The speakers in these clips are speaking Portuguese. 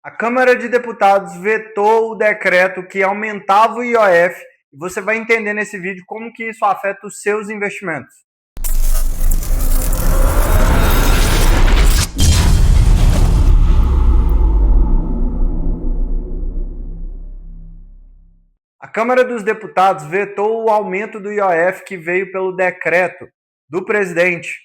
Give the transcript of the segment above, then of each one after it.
A Câmara de Deputados vetou o decreto que aumentava o IOF e você vai entender nesse vídeo como que isso afeta os seus investimentos. A Câmara dos Deputados vetou o aumento do IOF que veio pelo decreto do presidente.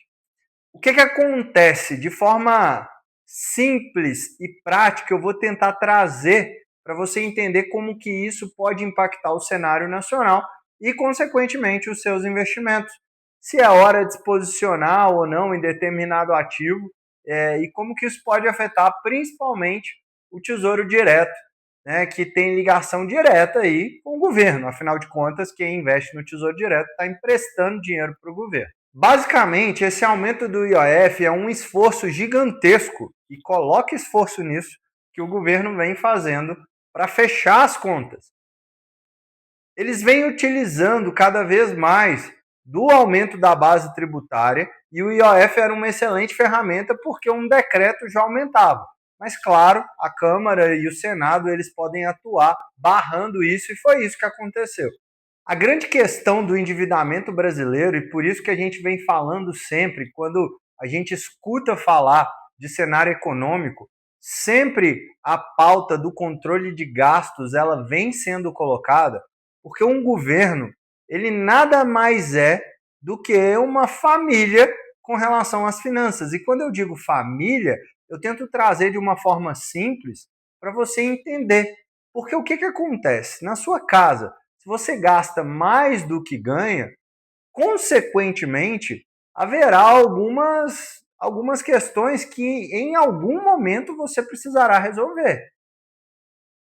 O que acontece? De forma simples e prática, eu vou tentar trazer para você entender como que isso pode impactar o cenário nacional e, consequentemente, os seus investimentos. Se é hora de se posicionar ou não em determinado ativo e como que isso pode afetar principalmente o Tesouro Direto, né, que tem ligação direta aí com o governo. Afinal de contas, quem investe no Tesouro Direto está emprestando dinheiro para o governo. Basicamente, esse aumento do IOF é um esforço gigantesco, e coloca esforço nisso, que o governo vem fazendo para fechar as contas. Eles vêm utilizando cada vez mais do aumento da base tributária, e o IOF era uma excelente ferramenta porque um decreto já aumentava. Mas, claro, a Câmara e o Senado eles podem atuar barrando isso, e foi isso que aconteceu. A grande questão do endividamento brasileiro, e por isso que a gente vem falando sempre, quando a gente escuta falar de cenário econômico, sempre a pauta do controle de gastos ela vem sendo colocada, porque um governo, ele nada mais é do que uma família com relação às finanças. E quando eu digo família, eu tento trazer de uma forma simples para você entender. Porque o que acontece? Na sua casa, se você gasta mais do que ganha, consequentemente, haverá algumas questões que em algum momento você precisará resolver.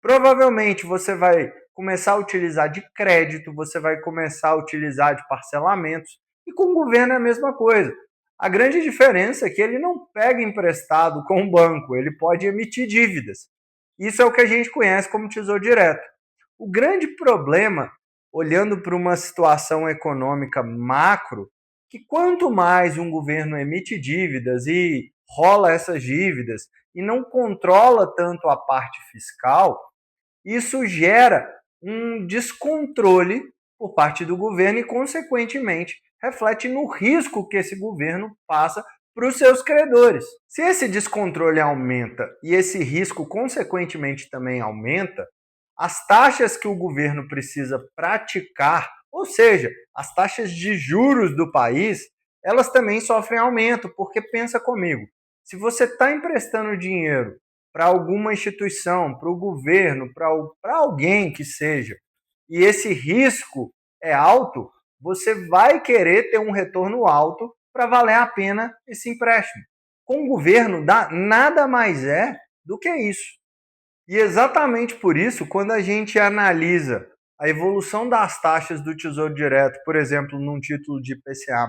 Provavelmente você vai começar a utilizar de crédito, você vai começar a utilizar de parcelamentos, e com o governo é a mesma coisa. A grande diferença é que ele não pega emprestado com o banco, ele pode emitir dívidas. Isso é o que a gente conhece como Tesouro Direto. O grande problema, olhando para uma situação econômica macro, que quanto mais um governo emite dívidas e rola essas dívidas e não controla tanto a parte fiscal, isso gera um descontrole por parte do governo e, consequentemente, reflete no risco que esse governo passa para os seus credores. Se esse descontrole aumenta e esse risco, consequentemente, também aumenta, as taxas que o governo precisa praticar, ou seja, as taxas de juros do país, elas também sofrem aumento, porque pensa comigo, se você está emprestando dinheiro para alguma instituição, para o governo, para alguém que seja, e esse risco é alto, você vai querer ter um retorno alto para valer a pena esse empréstimo. Com o governo, nada mais é do que isso. E exatamente por isso, quando a gente analisa a evolução das taxas do Tesouro Direto, por exemplo, num título de IPCA+,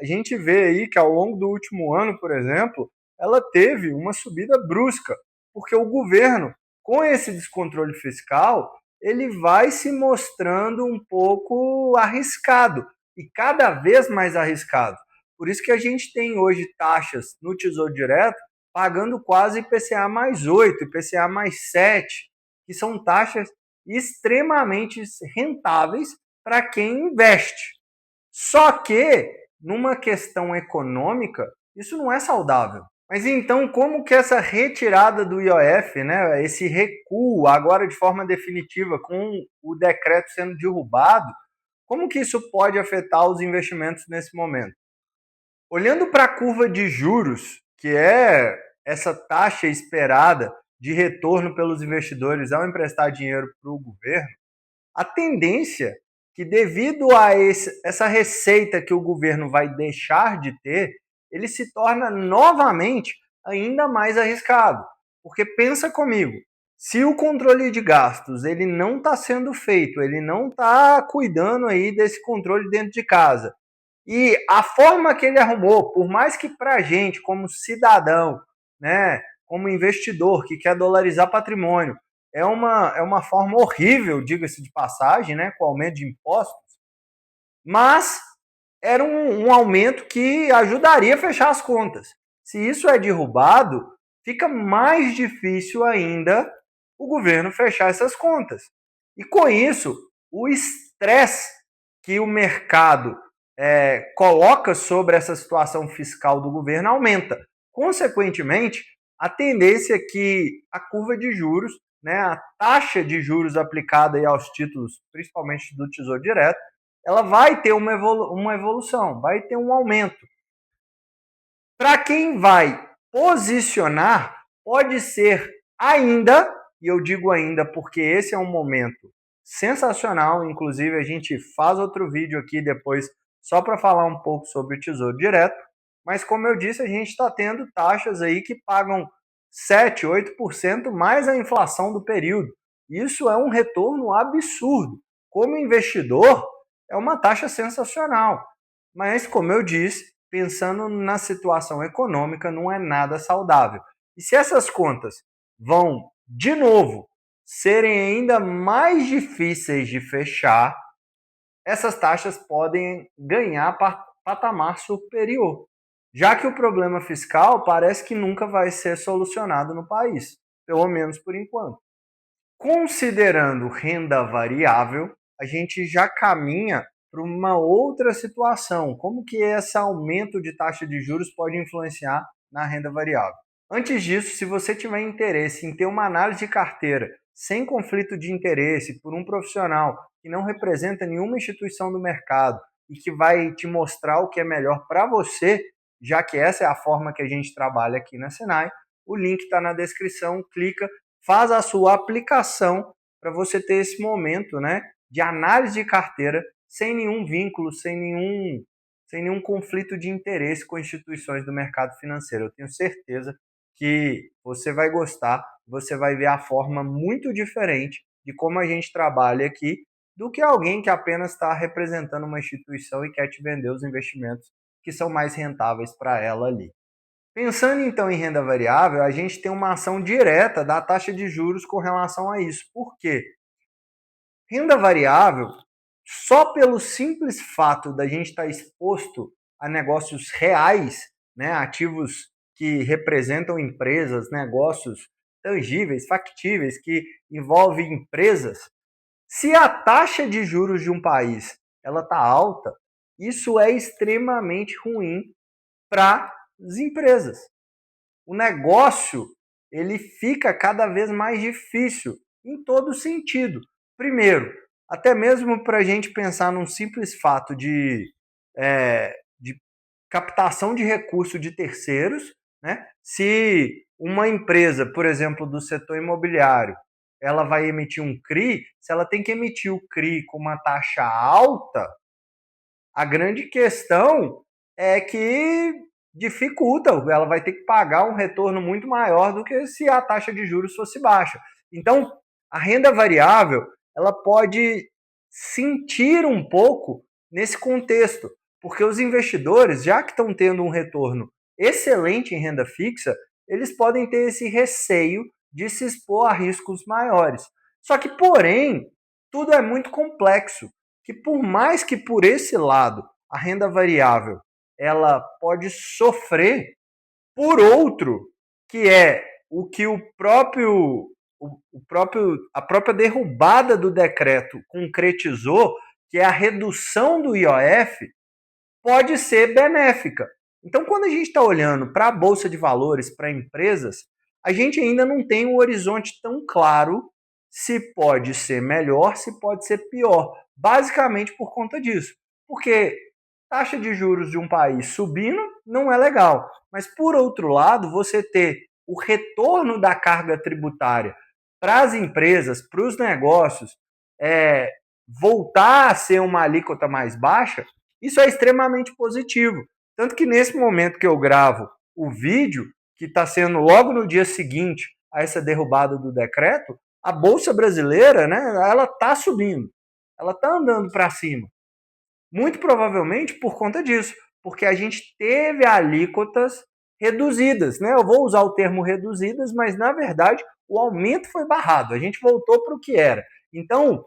a gente vê aí que ao longo do último ano, por exemplo, ela teve uma subida brusca, porque o governo, com esse descontrole fiscal, ele vai se mostrando um pouco arriscado, e cada vez mais arriscado. Por isso que a gente tem hoje taxas no Tesouro Direto pagando quase IPCA mais 8, IPCA mais 7, que são taxas extremamente rentáveis para quem investe. Só que, numa questão econômica, isso não é saudável. Mas então, como que essa retirada do IOF, né, esse recuo, agora de forma definitiva, com o decreto sendo derrubado, como que isso pode afetar os investimentos nesse momento? Olhando para a curva de juros, que é essa taxa esperada de retorno pelos investidores ao emprestar dinheiro para o governo, a tendência que devido a essa receita que o governo vai deixar de ter, ele se torna novamente ainda mais arriscado. Porque pensa comigo, se o controle de gastos ele não está sendo feito, ele não está cuidando aí desse controle dentro de casa, e a forma que ele arrumou, por mais que para a gente, como cidadão, né, como investidor que quer dolarizar patrimônio, é uma forma horrível, diga-se de passagem, né, com o aumento de impostos, mas era um aumento que ajudaria a fechar as contas. Se isso é derrubado, fica mais difícil ainda o governo fechar essas contas. E com isso, o estresse que o mercado coloca sobre essa situação fiscal do governo aumenta. Consequentemente, a tendência é que a curva de juros, né, a taxa de juros aplicada aí aos títulos, principalmente do Tesouro Direto, ela vai ter uma evolução, vai ter um aumento. Para quem vai posicionar, pode ser ainda, e eu digo ainda porque esse é um momento sensacional, inclusive a gente faz outro vídeo aqui depois só para falar um pouco sobre o Tesouro Direto, mas como eu disse, a gente está tendo taxas aí que pagam 7, 8% mais a inflação do período. Isso é um retorno absurdo. Como investidor, é uma taxa sensacional. Mas, como eu disse, pensando na situação econômica, não é nada saudável. E se essas contas vão, de novo, serem ainda mais difíceis de fechar, essas taxas podem ganhar patamar superior, já que o problema fiscal parece que nunca vai ser solucionado no país, pelo menos por enquanto. Considerando renda variável, a gente já caminha para uma outra situação. Como que esse aumento de taxa de juros pode influenciar na renda variável? Antes disso, se você tiver interesse em ter uma análise de carteira sem conflito de interesse por um profissional que não representa nenhuma instituição do mercado e que vai te mostrar o que é melhor para você, já que essa é a forma que a gente trabalha aqui na Senai, o link está na descrição, clica, faz a sua aplicação para você ter esse momento, né, de análise de carteira sem nenhum vínculo, sem nenhum conflito de interesse com instituições do mercado financeiro. Eu tenho certeza que você vai gostar, você vai ver a forma muito diferente de como a gente trabalha aqui do que alguém que apenas está representando uma instituição e quer te vender os investimentos que são mais rentáveis para ela ali. Pensando então em renda variável, a gente tem uma ação direta da taxa de juros com relação a isso. Por quê? Renda variável, só pelo simples fato da gente estar exposto a negócios reais, né, ativos que representam empresas, negócios tangíveis, factíveis, que envolvem empresas, se a taxa de juros de um país ela está alta, isso é extremamente ruim para as empresas. O negócio ele fica cada vez mais difícil em todo sentido. Primeiro, até mesmo para a gente pensar num simples fato de captação de recurso de terceiros, né? Se uma empresa, por exemplo, do setor imobiliário, ela vai emitir um CRI, se ela tem que emitir o CRI com uma taxa alta, a grande questão é que dificulta, ela vai ter que pagar um retorno muito maior do que se a taxa de juros fosse baixa. Então, a renda variável, ela pode sentir um pouco nesse contexto, porque os investidores, já que estão tendo um retorno excelente em renda fixa, eles podem ter esse receio de se expor a riscos maiores. Só que, porém, tudo é muito complexo, que por mais que por esse lado a renda variável ela pode sofrer, por outro, que é o que a própria derrubada do decreto concretizou, que é a redução do IOF, pode ser benéfica. Então, quando a gente está olhando para a Bolsa de Valores, para empresas, a gente ainda não tem um horizonte tão claro se pode ser melhor, se pode ser pior. Basicamente por conta disso. Porque taxa de juros de um país subindo não é legal. Mas, por outro lado, você ter o retorno da carga tributária para as empresas, para os negócios, voltar a ser uma alíquota mais baixa, isso é extremamente positivo. Tanto que nesse momento que eu gravo o vídeo, que está sendo logo no dia seguinte a essa derrubada do decreto, a Bolsa Brasileira, né, ela está subindo, ela está andando para cima. Muito provavelmente por conta disso, porque a gente teve alíquotas reduzidas, né? Eu vou usar o termo reduzidas, mas na verdade o aumento foi barrado, a gente voltou para o que era. Então,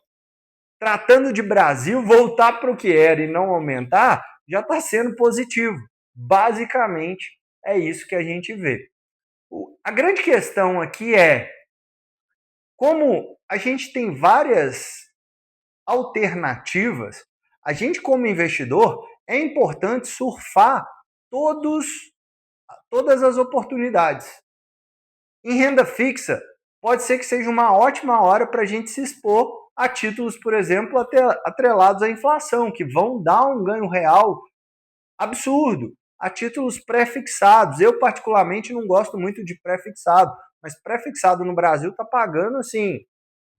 tratando de Brasil, voltar para o que era e não aumentar, já está sendo positivo. Basicamente, é isso que a gente vê. A grande questão aqui é como a gente tem várias alternativas, a gente como investidor é importante surfar todas as oportunidades. Em renda fixa, pode ser que seja uma ótima hora para a gente se expor a títulos, por exemplo, atrelados à inflação, que vão dar um ganho real absurdo, a títulos pré-fixados. Eu, particularmente, não gosto muito de pré-fixado, mas pré-fixado no Brasil está pagando, assim,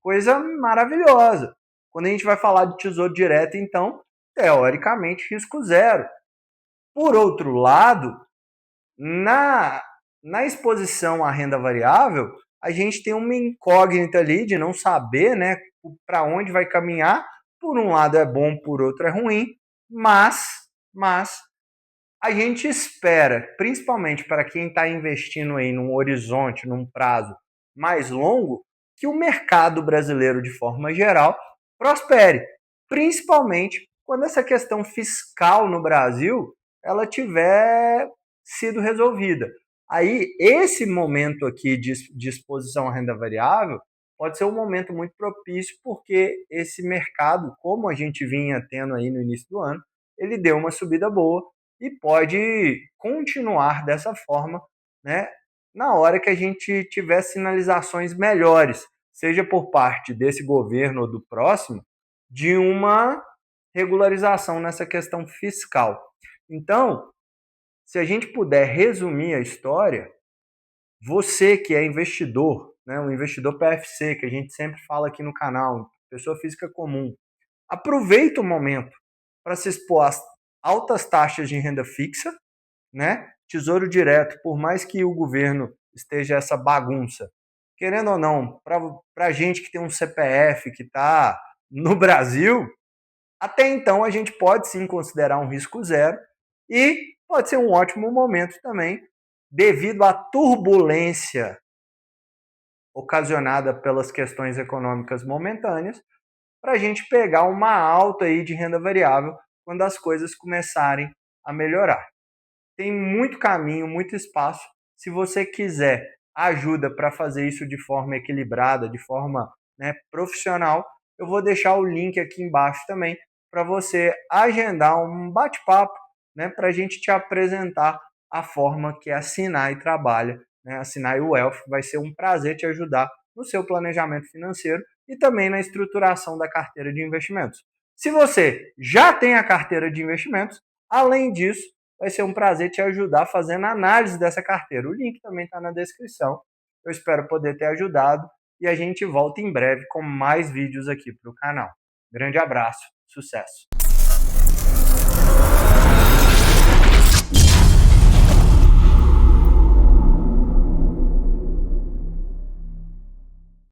coisa maravilhosa. Quando a gente vai falar de tesouro direto, então, teoricamente, risco zero. Por outro lado, na exposição à renda variável, a gente tem uma incógnita ali de não saber, né, para onde vai caminhar. Por um lado é bom, por outro é ruim, mas a gente espera, principalmente para quem está investindo aí num horizonte, num prazo mais longo, que o mercado brasileiro, de forma geral, prospere, principalmente quando essa questão fiscal no Brasil ela tiver sido resolvida. Aí, esse momento aqui de exposição à renda variável pode ser um momento muito propício, porque esse mercado, como a gente vinha tendo aí no início do ano, ele deu uma subida boa e pode continuar dessa forma, né, na hora que a gente tiver sinalizações melhores, seja por parte desse governo ou do próximo, de uma regularização nessa questão fiscal. Então, se a gente puder resumir a história, você que é investidor, né, um investidor PFC, que a gente sempre fala aqui no canal, pessoa física comum, aproveita o momento para se expor às altas taxas de renda fixa, né? Tesouro direto, por mais que o governo esteja essa bagunça, querendo ou não, para a gente que tem um CPF que está no Brasil, até então a gente pode sim considerar um risco zero e pode ser um ótimo momento também, devido à turbulência ocasionada pelas questões econômicas momentâneas, para a gente pegar uma alta aí de renda variável quando as coisas começarem a melhorar. Tem muito caminho, muito espaço. Se você quiser ajuda para fazer isso de forma equilibrada, de forma, né, profissional, eu vou deixar o link aqui embaixo também para você agendar um bate-papo, né, para a gente te apresentar a forma que a Sinai trabalha. Né? A Sinai Wealth vai ser um prazer te ajudar no seu planejamento financeiro e também na estruturação da carteira de investimentos. Se você já tem a carteira de investimentos, além disso, vai ser um prazer te ajudar fazendo a análise dessa carteira. O link também está na descrição. Eu espero poder ter ajudado e a gente volta em breve com mais vídeos aqui para o canal. Grande abraço, sucesso!